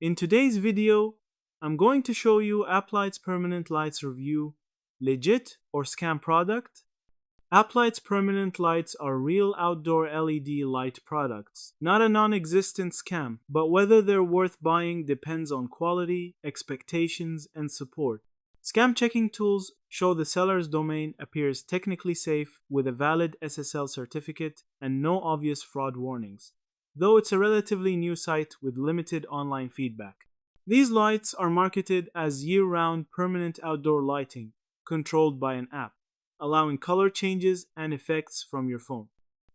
In today's video, I'm going to show you Applights Permanent Lights review, legit or scam product. Applights Permanent Lights are real outdoor LED light products, not a non-existent scam, but whether they're worth buying depends on quality, expectations, and support. Scam checking tools show the seller's domain appears technically safe with a valid SSL certificate and no obvious fraud warnings, though it's a relatively new site with limited online feedback. These lights are marketed as year-round permanent outdoor lighting, controlled by an app, allowing color changes and effects from your phone.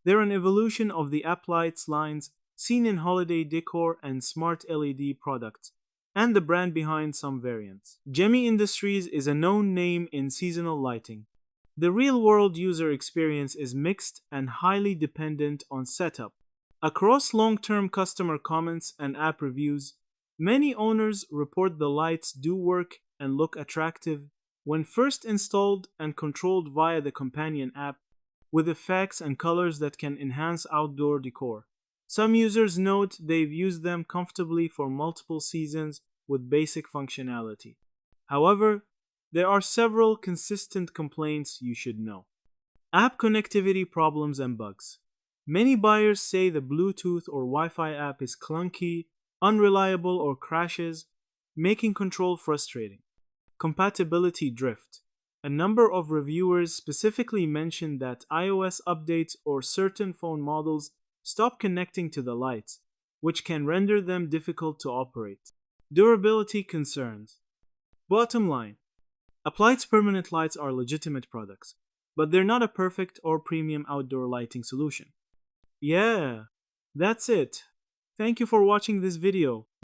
They're an evolution of the Applights lines seen in holiday decor and smart LED products, and the brand behind some variants. Gemi Industries is a known name in seasonal lighting. The real-world user experience is mixed and highly dependent on setup. Across long-term customer comments and app reviews, many owners report the lights do work and look attractive when first installed and controlled via the companion app, with effects and colors that can enhance outdoor decor. Some users note they've used them comfortably for multiple seasons with basic functionality. However, there are several consistent complaints you should know. App connectivity problems and bugs. Many buyers say the Bluetooth or Wi-Fi app is clunky, unreliable, or crashes, making control frustrating. Compatibility drift. A number of reviewers specifically mentioned that iOS updates or certain phone models stop connecting to the lights, which can render them difficult to operate. Durability concerns. Bottom line, Applights Permanent Lights are legitimate products, but they're not a perfect or premium outdoor lighting solution. Yeah, that's it. Thank you for watching this video.